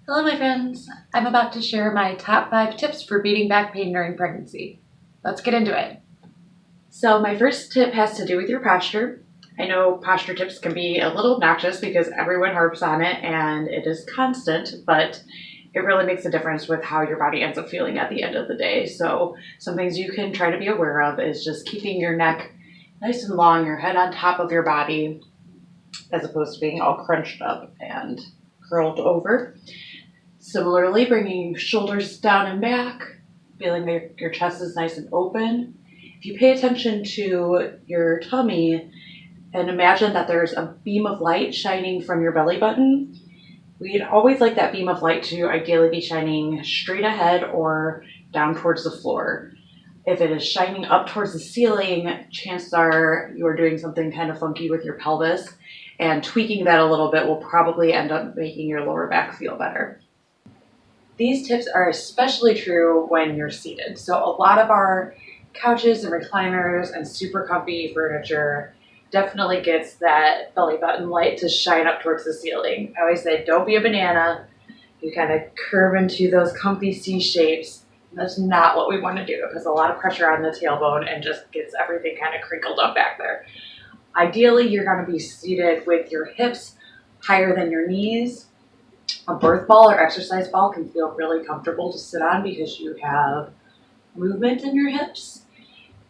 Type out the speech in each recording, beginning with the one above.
Hello, my friends. I'm about to share my top 5 tips for beating back pain during pregnancy. Let's get into it. So my first tip has to do with your posture. I know posture tips can be a little obnoxious because everyone harps on it and it is constant, but it really makes a difference with how your body ends up feeling at the end of the day. So some things you can try to be aware of is just keeping your neck nice and long, your head on top of your body, as opposed to being all crunched up and curled over. Similarly, bringing shoulders down and back, feeling that your chest is nice and open. If you pay attention to your tummy and imagine that there's a beam of light shining from your belly button, we'd always like that beam of light to ideally be shining straight ahead or down towards the floor. If it is shining up towards the ceiling, chances are you're doing something kind of funky with your pelvis, and tweaking that a little bit will probably end up making your lower back feel better. These tips are especially true when you're seated. So a lot of our couches and recliners and super comfy furniture definitely gets that belly button light to shine up towards the ceiling. I always say, don't be a banana. You kind of curve into those comfy C shapes. That's not what we want to do. It puts a lot of pressure on the tailbone and just gets everything kind of crinkled up back there. Ideally, you're going to be seated with your hips higher than your knees. A birth ball or exercise ball can feel really comfortable to sit on because you have movement in your hips.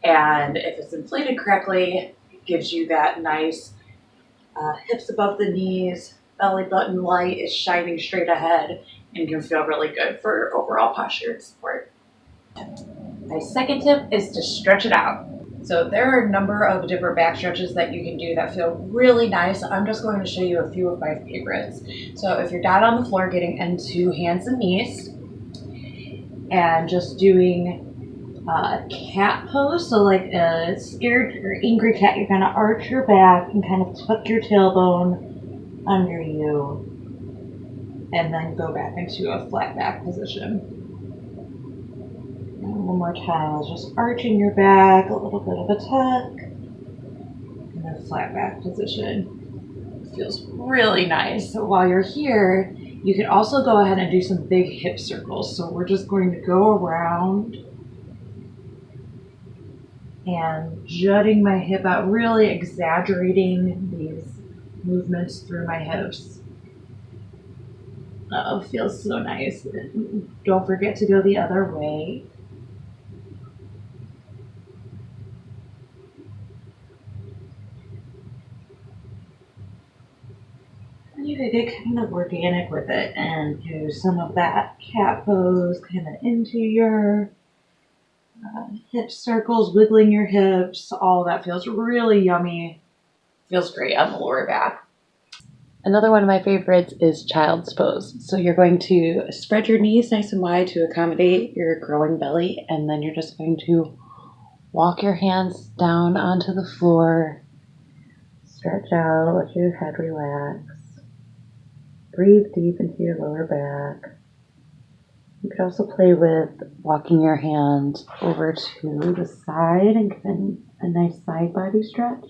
And if it's inflated correctly, it gives you that nice hips above the knees, belly button light is shining straight ahead, and can feel really good for overall posture and support. My second tip is to stretch it out. So there are a number of different back stretches that you can do that feel really nice. I'm just going to show you a few of my favorites. So if you're down on the floor getting into hands and knees and just doing a cat pose, so like a scared or angry cat, you're going to arch your back and kind of tuck your tailbone under you and then go back into a flat back position. One more time, just arching your back, a little bit of a tuck, and then flat back position. It feels really nice. So while you're here, you can also go ahead and do some big hip circles. So we're just going to go around and jutting my hip out, really exaggerating these movements through my hips. Oh, it feels so nice. Don't forget to go the other way. You could get kind of organic with it and do some of that cat pose kind of into your hip circles, wiggling your hips. All that feels really yummy. Feels great on the lower back. Another one of my favorites is child's pose. So you're going to spread your knees nice and wide to accommodate your growing belly, and then you're just going to walk your hands down onto the floor, stretch out, let your head relax. Breathe deep into your lower back. You could also play with walking your hand over to the side and getting a nice side body stretch.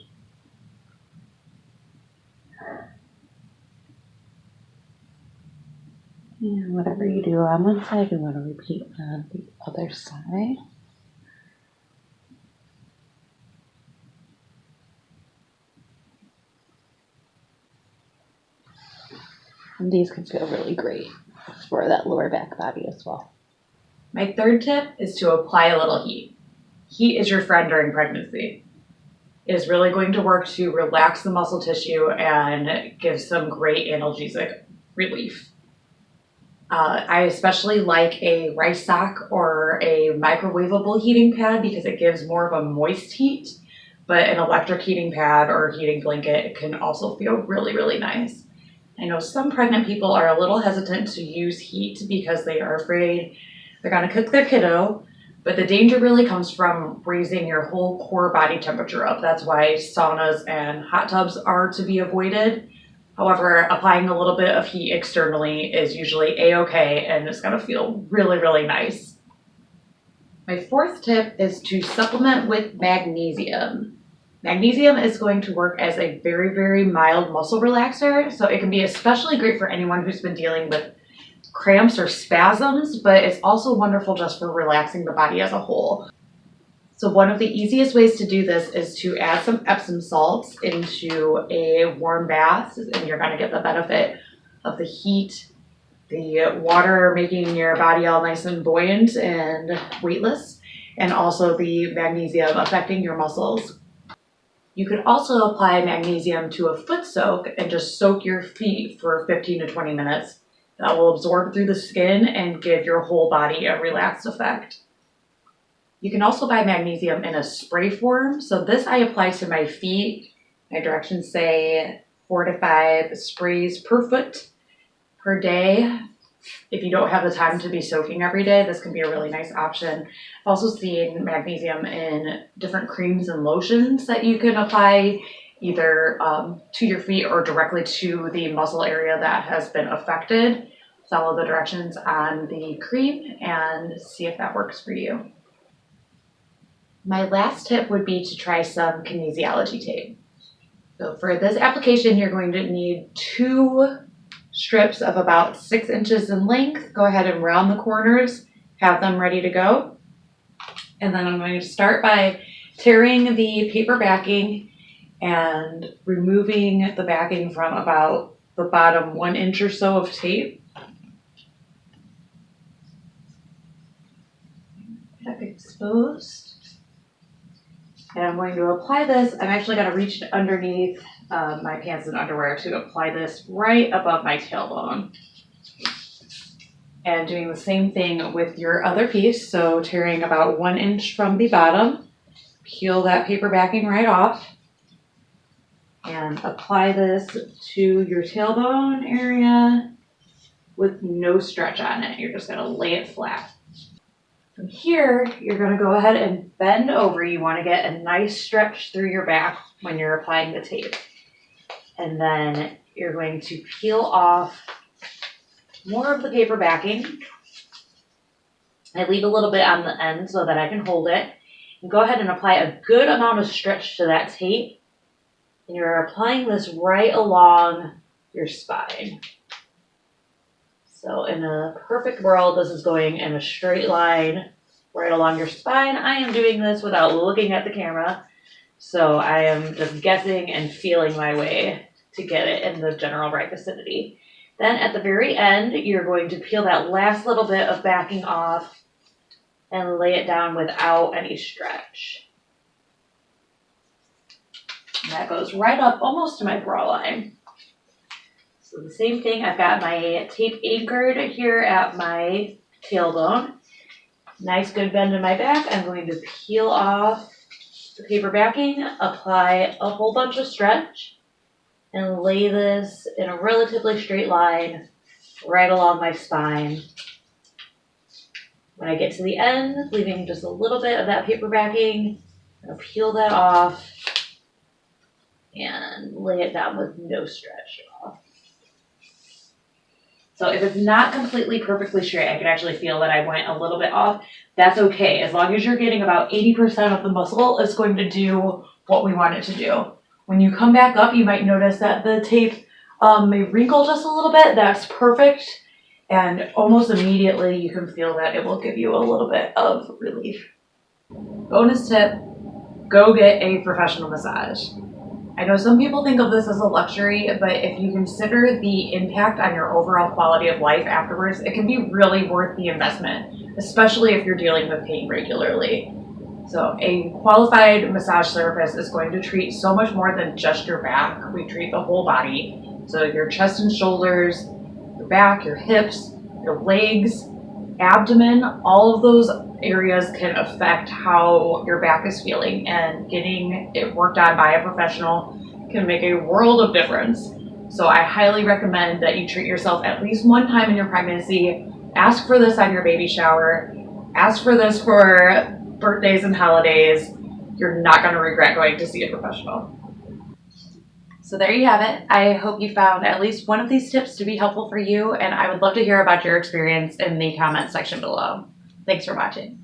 And whatever you do on one side, you want to repeat on the other side. And these can feel really great for that lower back body as well. My third tip is to apply a little heat. Heat is your friend during pregnancy. It is really going to work to relax the muscle tissue and give some great analgesic relief. I especially like a rice sock or a microwavable heating pad because it gives more of a moist heat, but an electric heating pad or heating blanket can also feel really, really nice. I know some pregnant people are a little hesitant to use heat because they are afraid they're going to cook their kiddo, but the danger really comes from raising your whole core body temperature up. That's why saunas and hot tubs are to be avoided. However, applying a little bit of heat externally is usually a-okay, and it's going to feel really, really nice. My fourth tip is to supplement with magnesium. Magnesium is going to work as a very, very mild muscle relaxer, so it can be especially great for anyone who's been dealing with cramps or spasms, but it's also wonderful just for relaxing the body as a whole. So one of the easiest ways to do this is to add some Epsom salts into a warm bath, and you're going to get the benefit of the heat, the water making your body all nice and buoyant and weightless, and also the magnesium affecting your muscles. You could also apply magnesium to a foot soak and just soak your feet for 15 to 20 minutes. That will absorb through the skin and give your whole body a relaxed effect. You can also buy magnesium in a spray form. So this I apply to my feet. My directions say 4 to 5 sprays per foot per day. If you don't have the time to be soaking every day, this can be a really nice option. I've also seen magnesium in different creams and lotions that you can apply either to your feet or directly to the muscle area that has been affected. Follow the directions on the cream and see if that works for you. My last tip would be to try some kinesiology tape. So for this application, you're going to need 2 strips of about 6 inches in length. Go ahead and round the corners, have them ready to go. And then I'm going to start by tearing the paper backing and removing the backing from about the bottom 1 inch or so of tape. Back exposed. And I'm going to apply this. I'm actually going to reach underneath my pants and underwear to apply this right above my tailbone. And doing the same thing with your other piece. So tearing about 1 inch from the bottom, peel that paper backing right off, and apply this to your tailbone area with no stretch on it. You're just going to lay it flat. From here, you're going to go ahead and bend over. You want to get a nice stretch through your back when you're applying the tape. And then you're going to peel off more of the paper backing. I leave a little bit on the end so that I can hold it. And go ahead and apply a good amount of stretch to that tape. And you're applying this right along your spine. So in a perfect world, this is going in a straight line right along your spine. I am doing this without looking at the camera. So I am just guessing and feeling my way to get it in the general right vicinity. Then at the very end, you're going to peel that last little bit of backing off and lay it down without any stretch. And that goes right up almost to my bra line. So the same thing, I've got my tape anchored here at my tailbone. Nice good bend in my back. I'm going to peel off the paper backing, apply a whole bunch of stretch, and lay this in a relatively straight line right along my spine. When I get to the end, leaving just a little bit of that paper backing, I'll peel that off and lay it down with no stretch at all. So if it's not completely perfectly straight, I can actually feel that I went a little bit off. That's okay. As long as you're getting about 80% of the muscle, it's going to do what we want it to do. When you come back up, you might notice that the tape may wrinkle just a little bit. That's perfect. And almost immediately you can feel that it will give you a little bit of relief. Bonus tip, go get a professional massage. I know some people think of this as a luxury, but if you consider the impact on your overall quality of life afterwards, it can be really worth the investment, especially if you're dealing with pain regularly. So a qualified massage therapist is going to treat so much more than just your back. We treat the whole body. So your chest and shoulders, your back, your hips, your legs, abdomen, all of those areas can affect how your back is feeling, and getting it worked on by a professional can make a world of difference. So I highly recommend that you treat yourself at least one time in your pregnancy. Ask for this on your baby shower. Ask for this for birthdays and holidays. You're not going to regret going to see a professional. So there you have it. I hope you found at least one of these tips to be helpful for you, and I would love to hear about your experience in the comment section below. Thanks for watching.